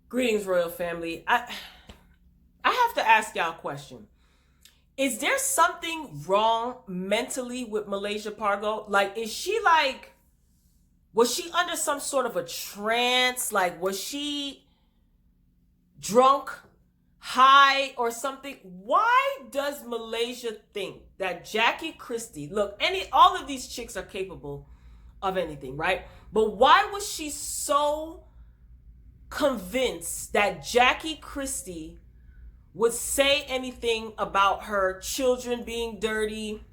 Greetings, royal family. I have to ask y'all a question. Is there something wrong mentally with Mylasia Pargo? Like, was she under some sort of a trance? Like, was she drunk, high, or something? Why does Mylasia think that Jackie Christie, look, all of these chicks are capable of anything, right? But why was she so convinced that Jackie Christie would say anything about her children being dirty,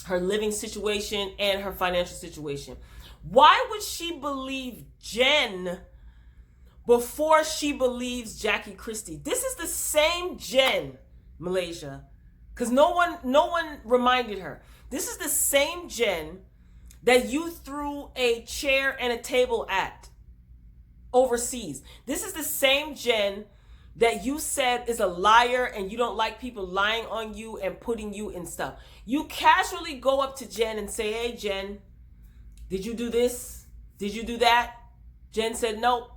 her living situation, and her financial situation? Why would she believe Jen before she believes Jackie Christie? This is the same Jen, Mylasia, because no one reminded her. This is the same Jen that you threw a chair and a table at overseas. This is the same Jen that you said is a liar and you don't like people lying on you and putting you in stuff. You casually go up to Jen and say, "Hey, Jen, did you do this? Did you do that?" Jen said, "Nope,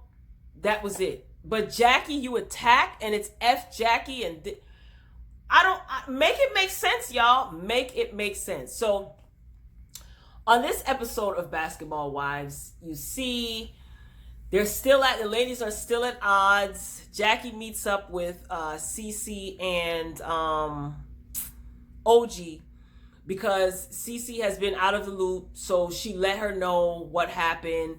that was it." But Jackie, you attack, and it's F Jackie, and make it make sense, y'all. Make it make sense. So on this episode of Basketball Wives, you see the ladies are still at odds. Jackie meets up with Cece and OG because Cece has been out of the loop, so she let her know what happened.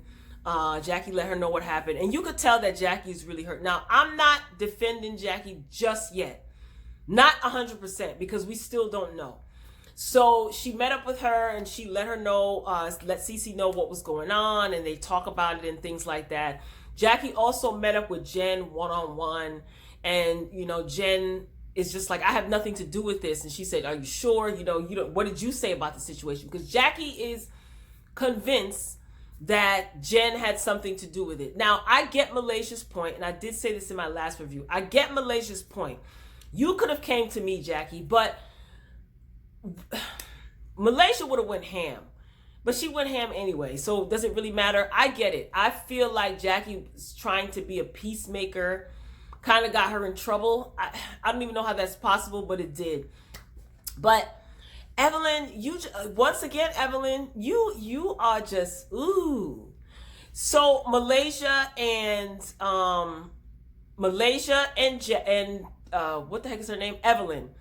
Jackie let her know what happened, and you could tell that Jackie's really hurt. Now, I'm not defending Jackie just yet, not 100%, because we still don't know. So she met up with her and she let Cece know what was going on, and they talk about it and things like that. Jackie also met up with Jen one-on-one, and Jen is just like, "I have nothing to do with this." And she said, "Are you sure? What did you say about the situation?" Because Jackie is convinced that Jen had something to do with it. Now, I get Malaysia's point, and I did say this in my last review. I get Malaysia's point. You could have came to me, Jackie, but Mylasia would have went ham, but she went ham anyway, so does it really matter? I get it. I feel like Jackie was trying to be a peacemaker, kind of got her in trouble. I don't even know how that's possible, but it did. But Evelyn, once again, Evelyn, you are just ooh. So Mylasia and what the heck is her name? Evelyn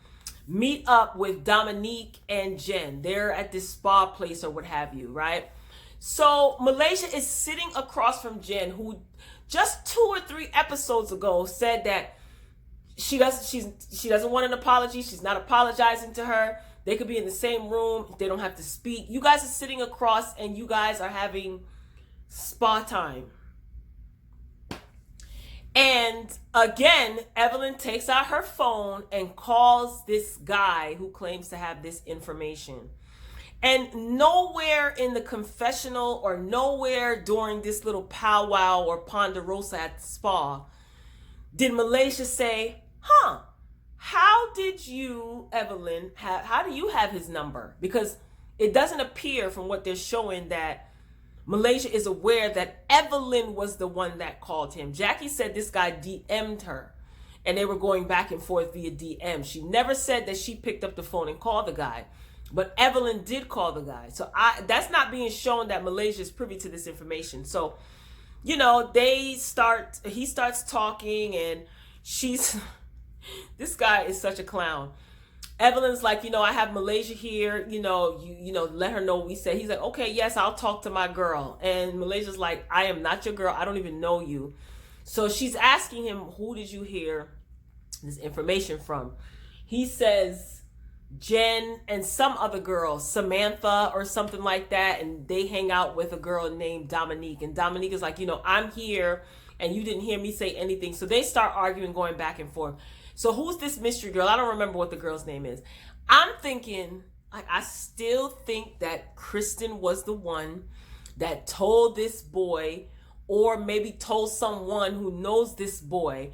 meet up with Dominique and Jen. They're at this spa place or what have you, right? So Mylasia is sitting across from Jen, who just 2 or 3 episodes ago said that she doesn't want an apology. She's not apologizing to her. They could be in the same room. They don't have to speak. You guys are sitting across and you guys are having spa time. And again, Evelyn takes out her phone and calls this guy who claims to have this information. And nowhere in the confessional or nowhere during this little powwow or ponderosa at the spa did Mylasia say, how did you, Evelyn, how do you have his number? Because it doesn't appear from what they're showing that Mylasia is aware that Evelyn was the one that called him. Jackie said this guy DM'd her and they were going back and forth via DM. She never said that she picked up the phone and called the guy, but Evelyn did call the guy. So that's not being shown that Mylasia is privy to this information. So, he starts talking and this guy is such a clown. Evelyn's like, I have Mylasia here, let her know what we said. He's like, "Okay, yes, I'll talk to my girl." And Malaysia's like, "I am not your girl. I don't even know you." So she's asking him, "Who did you hear this information from?" He says, Jen and some other girl, Samantha or something like that. And they hang out with a girl named Dominique. And Dominique is like, "I'm here and you didn't hear me say anything." So they start arguing, going back and forth. So who's this mystery girl? I don't remember what the girl's name is. I'm thinking, I still think that Kristen was the one that told this boy, or maybe told someone who knows this boy.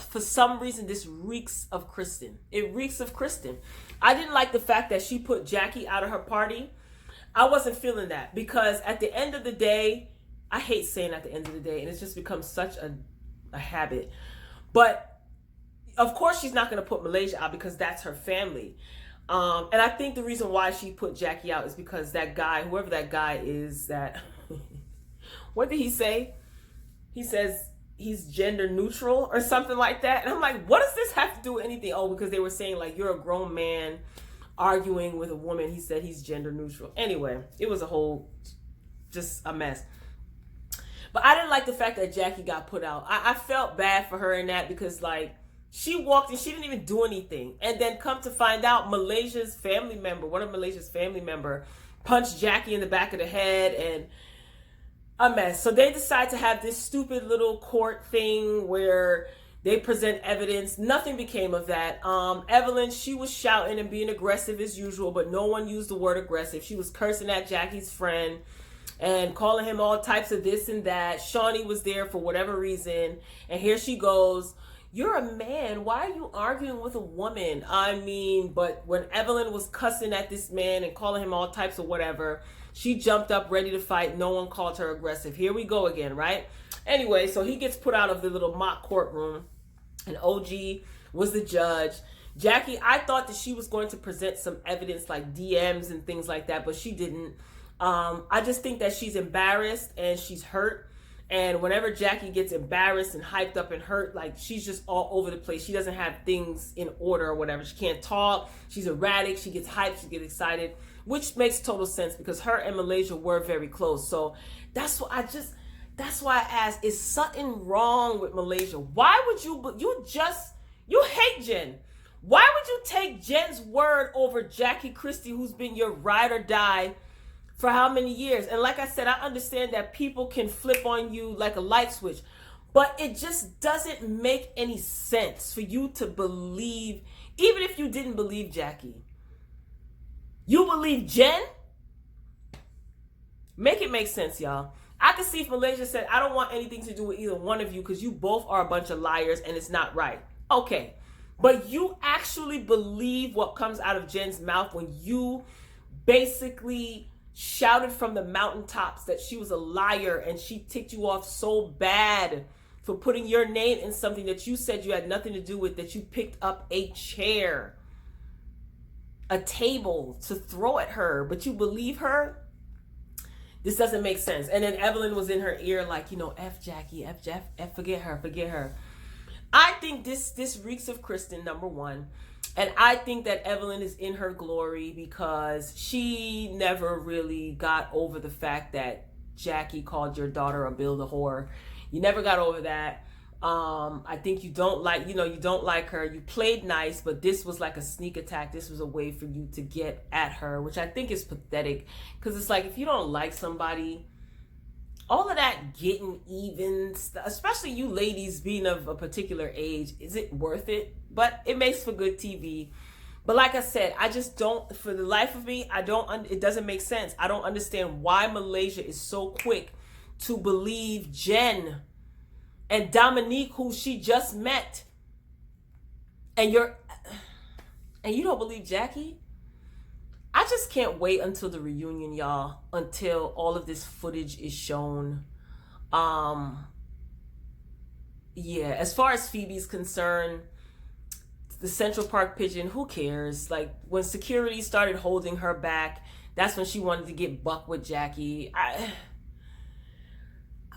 For some reason, this reeks of Kristen. It reeks of Kristen. I didn't like the fact that she put Jackie out of her party. I wasn't feeling that, because at the end of the day, I hate saying at the end of the day, and it's just become such a a habit. But of course she's not going to put Mylasia out because that's her family. And I think the reason why she put Jackie out is because that guy, whoever that guy is, that what did he say? He says he's gender neutral or something like that. And I'm like, what does this have to do with anything? Oh, because they were saying like, you're a grown man arguing with a woman. He said he's gender neutral. Anyway, it was a whole, just a mess. But I didn't like the fact that Jackie got put out. I felt bad for her in that because like, she walked and she didn't even do anything. And then come to find out, Malaysia's family member, one of Malaysia's family member, punched Jackie in the back of the head, and a mess. So they decide to have this stupid little court thing where they present evidence. Nothing became of that. Evelyn, she was shouting and being aggressive as usual, but no one used the word aggressive. She was cursing at Jackie's friend and calling him all types of this and that. Shawnee was there for whatever reason. And here she goes, you're a man. Why are you arguing with a woman? I mean, but when Evelyn was cussing at this man and calling him all types of whatever, she jumped up ready to fight. No one called her aggressive. Here we go again, right? Anyway, so he gets put out of the little mock courtroom, and OG was the judge. Jackie, I thought that she was going to present some evidence like DMs and things like that, but she didn't. I just think that she's embarrassed and she's hurt. And whenever Jackie gets embarrassed and hyped up and hurt, like she's just all over the place. She doesn't have things in order or whatever. She can't talk. She's erratic. She gets hyped. She gets excited, which makes total sense because her and Mylasia were very close. So that's why I asked, is something wrong with Mylasia? Why would you hate Jen? Why would you take Jen's word over Jackie Christie, who's been your ride or die for how many years? And like I said, I understand that people can flip on you like a light switch, but it just doesn't make any sense for you to believe, even if you didn't believe Jackie, you believe Jen? Make it make sense, y'all. I can see if Mylasia said, I don't want anything to do with either one of you because you both are a bunch of liars and it's not right. Okay, but you actually believe what comes out of Jen's mouth when you basically shouted from the mountaintops that she was a liar and she ticked you off so bad for putting your name in something that you said you had nothing to do with, that you picked up a chair, a table to throw at her, but you believe her? This doesn't make sense. And then Evelyn was in her ear like, F Jackie, F Jeff, F forget her. I think this reeks of Kristen, number one. And I think that Evelyn is in her glory because she never really got over the fact that Jackie called your daughter a bill the whore. You never got over that. I think you don't like her. You played nice, but this was like a sneak attack. This was a way for you to get at her, which I think is pathetic. Because it's like, if you don't like somebody, all of that getting even, especially you ladies being of a particular age, is it worth it? But it makes for good TV. But like I said, I just don't, for the life of me, it doesn't make sense. I don't understand why Mylasia is so quick to believe Jen and Dominique, who she just met. And you don't believe Jackie? I just can't wait until the reunion, y'all, until all of this footage is shown. Yeah, as far as Phoebe's concerned, the Central Park pigeon, who cares? Like, when security started holding her back, that's when she wanted to get buck with Jackie.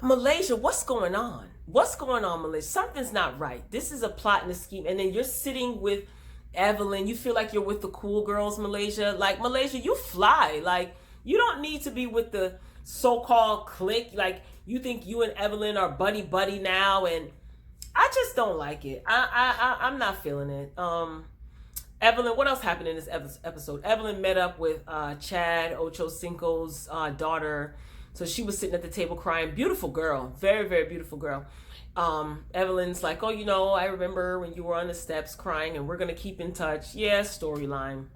Mylasia, what's going on? What's going on, Mylasia? Something's not right. This is a plot and a scheme. And then you're sitting with Evelyn. You feel like you're with the cool girls, Mylasia. Like, Mylasia, you fly. Like, you don't need to be with the so-called clique. Like, you think you and Evelyn are buddy now, and I just don't like it. I'm not feeling it. Evelyn, what else happened in this episode? Evelyn met up with Chad Ochocinco's daughter. So she was sitting at the table crying. Beautiful girl. Very, very beautiful girl. Evelyn's like, oh, I remember when you were on the steps crying, and we're going to keep in touch. Yeah, storyline.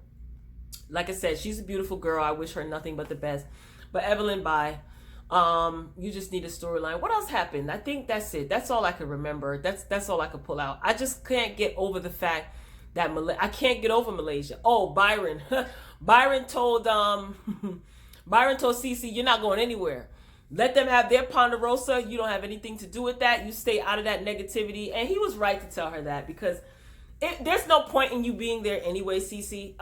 Like I said, she's a beautiful girl. I wish her nothing but the best. But Evelyn, bye. You just need a storyline. What else happened? I think that's it. That's all I can remember. That's all I could pull out. I just can't get over the fact that I can't get over Mylasia. Oh, Byron. Byron told Cece, you're not going anywhere. Let them have their ponderosa. You don't have anything to do with that. You stay out of that negativity. And he was right to tell her that, because there's no point in you being there anyway, Cece.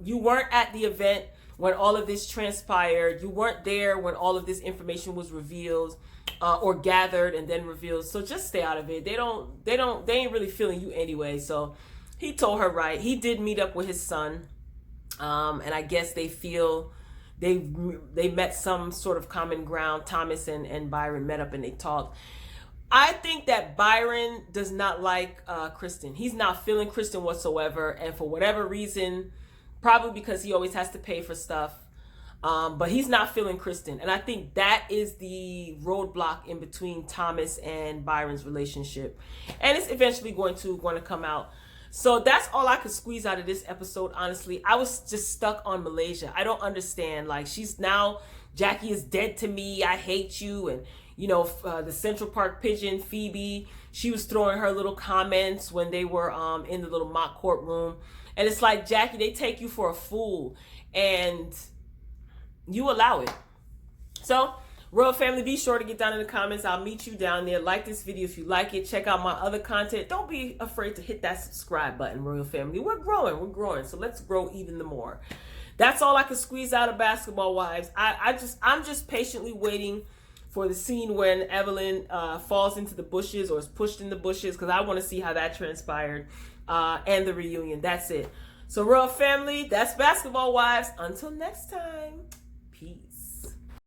You weren't at the event when all of this transpired. You weren't there when all of this information was revealed or gathered and then revealed. So just stay out of it. They ain't really feeling you anyway. So he told her right. He did meet up with his son. And I guess they feel they met some sort of common ground. Thomas and Byron met up and they talked. I think that Byron does not like Kristen. He's not feeling Kristen whatsoever. And for whatever reason, probably because he always has to pay for stuff, but he's not feeling Kristen. And I think that is the roadblock in between Thomas and Byron's relationship. And it's eventually going to come out. So that's all I could squeeze out of this episode, honestly. I was just stuck on Mylasia. I don't understand. Like, she's now, Jackie is dead to me. I hate you. And, you know, the Central Park pigeon, Phoebe, she was throwing her little comments when they were in the little mock courtroom. And it's like, Jackie, they take you for a fool. And you allow it. So, Royal Family, be sure to get down in the comments. I'll meet you down there. Like this video if you like it. Check out my other content. Don't be afraid to hit that subscribe button, Royal Family. We're growing. So let's grow even the more. That's all I can squeeze out of Basketball Wives. I'm just patiently waiting for the scene when Evelyn falls into the bushes or is pushed in the bushes, because I want to see how that transpired, and the reunion. That's it. So Royal Family, that's Basketball Wives. Until next time.